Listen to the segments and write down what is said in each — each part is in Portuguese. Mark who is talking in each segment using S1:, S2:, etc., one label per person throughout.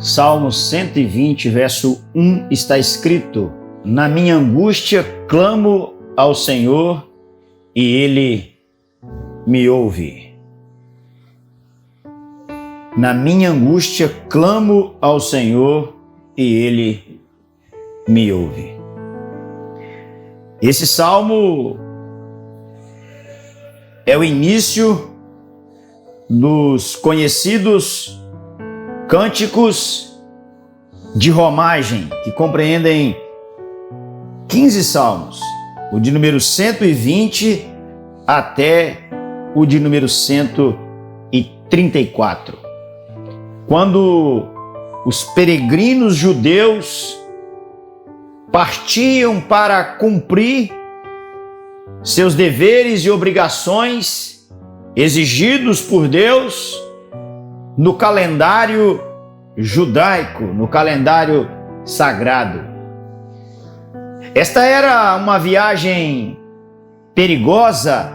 S1: Salmo 120, verso 1 está escrito: na minha angústia clamo ao Senhor e Ele me ouve. Na minha angústia clamo ao Senhor e Ele me ouve. Esse salmo é o início dos conhecidos cânticos de romagem, que compreendem 15 salmos, o de número 120 até o de número 134. Quando os peregrinos judeus partiam para cumprir seus deveres e obrigações exigidos por Deus no calendário judaico, no calendário sagrado. Esta era uma viagem perigosa,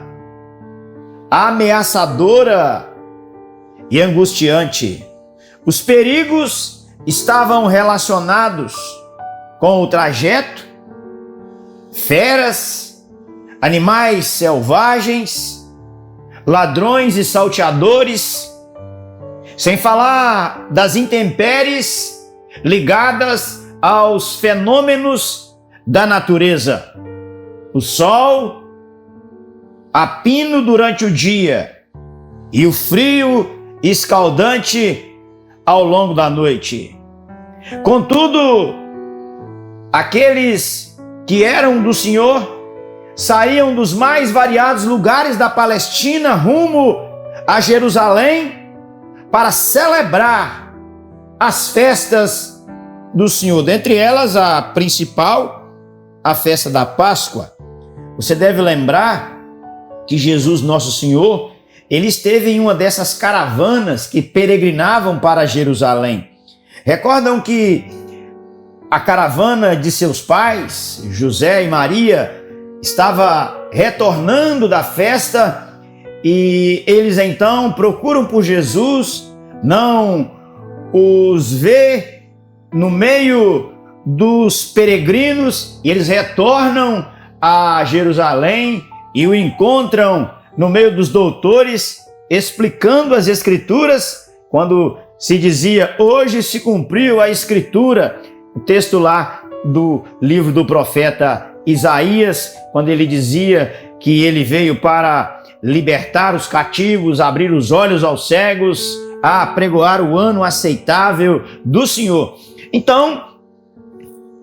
S1: ameaçadora e angustiante. Os perigos estavam relacionados com o trajeto, feras, animais selvagens, ladrões e salteadores, sem falar das intempéries ligadas aos fenômenos da natureza. O sol a pino durante o dia e o frio escaldante ao longo da noite. Contudo, aqueles que eram do Senhor saíam dos mais variados lugares da Palestina rumo a Jerusalém para celebrar as festas do Senhor. Dentre elas, a principal, a festa da Páscoa. Você deve lembrar que Jesus, nosso Senhor, ele esteve em uma dessas caravanas que peregrinavam para Jerusalém. Recordam que a caravana de seus pais, José e Maria, estava retornando da festa e eles então procuram por Jesus, não os vê no meio dos peregrinos e eles retornam a Jerusalém e o encontram no meio dos doutores, explicando as Escrituras, quando se dizia: hoje se cumpriu a Escritura, o texto lá do livro do profeta Isaías, quando ele dizia que ele veio para libertar os cativos, abrir os olhos aos cegos, a pregoar o ano aceitável do Senhor. Então,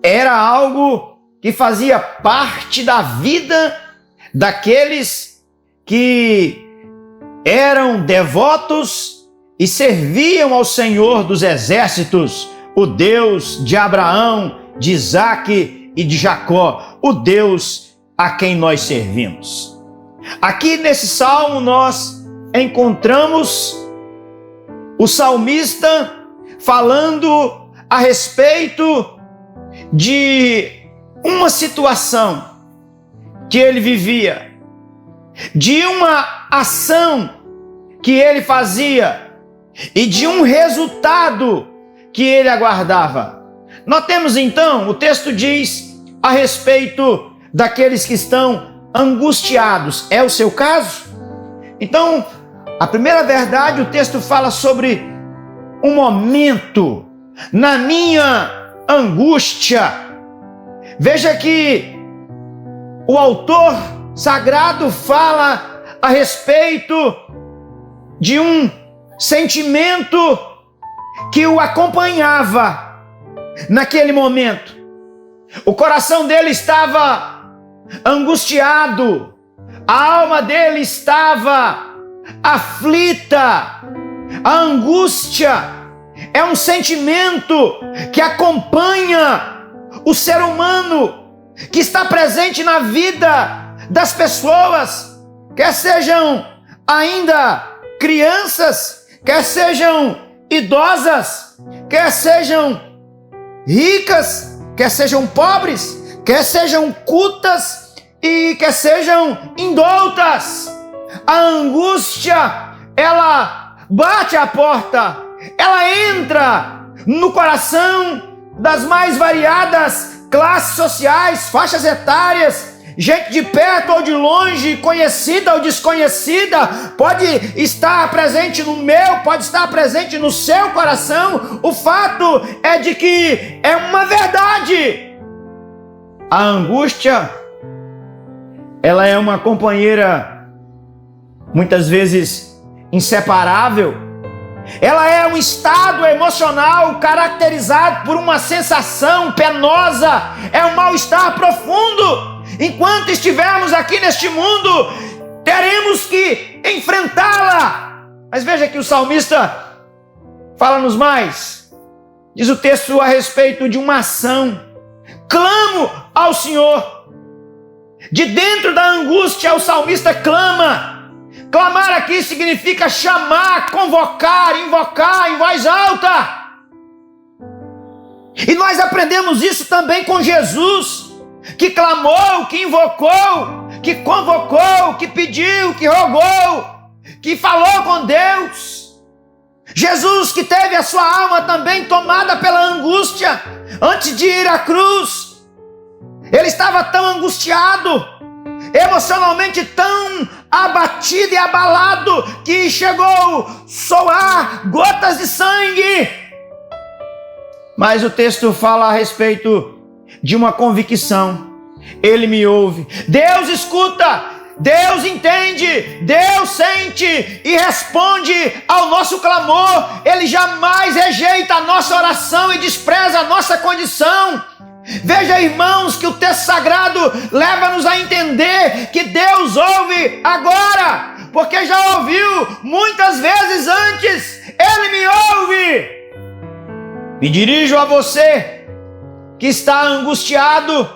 S1: era algo que fazia parte da vida daqueles que eram devotos e serviam ao Senhor dos exércitos, o Deus de Abraão, de Isaque e de Jacó, o Deus a quem nós servimos. Aqui nesse salmo nós encontramos o salmista falando a respeito de uma situação que ele vivia, de uma ação que ele fazia e de um resultado que ele aguardava. Notemos então, o texto diz a respeito daqueles que estão angustiados. É o seu caso? Então, a primeira verdade, o texto fala sobre um momento na minha angústia. Veja que o autor sagrado fala a respeito de um sentimento que o acompanhava naquele momento. O coração dele estava angustiado, a alma dele estava aflita. A angústia é um sentimento que acompanha o ser humano, que está presente na vida das pessoas, quer sejam ainda crianças, quer sejam idosas, quer sejam ricas, quer sejam pobres, quer sejam cultas e quer sejam indoutas. A angústia, ela bate a porta, ela entra no coração das mais variadas classes sociais, faixas etárias, gente de perto ou de longe, conhecida ou desconhecida, pode estar presente no meu, pode estar presente no seu coração. O fato é de que é uma verdade. A angústia, ela é uma companheira muitas vezes inseparável. Ela é um estado emocional caracterizado por uma sensação penosa, é um mal-estar profundo. Enquanto estivermos aqui neste mundo, teremos que enfrentá-la. Mas veja que o salmista fala-nos mais. Diz o texto a respeito de uma ação. Clamo ao Senhor. De dentro da angústia, o salmista clama. Clamar aqui significa chamar, convocar, invocar em voz alta. E nós aprendemos isso também com Jesus, que clamou, que invocou, que convocou, que pediu, que rogou, que falou com Deus. Jesus, que teve a sua alma também tomada pela angústia antes de ir à cruz. Ele estava tão angustiado, emocionalmente tão abatido e abalado, que chegou a soar gotas de sangue. Mas o texto fala a respeito de uma convicção. Ele me ouve. Deus escuta, Deus entende, Deus sente e responde ao nosso clamor. Ele jamais rejeita a nossa oração e despreza a nossa condição. Veja, irmãos, que o texto sagrado leva-nos a entender que Deus ouve agora, porque já ouviu muitas vezes antes. Ele me ouve. Me dirijo a você que está angustiado,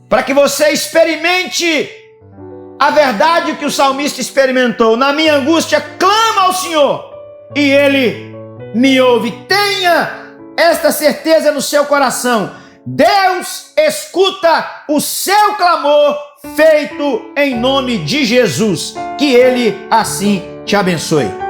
S1: para que você experimente a verdade que o salmista experimentou. Na minha angústia, clama ao Senhor e Ele me ouve. Tenha esta certeza no seu coração. Deus escuta o seu clamor feito em nome de Jesus. Que Ele assim te abençoe.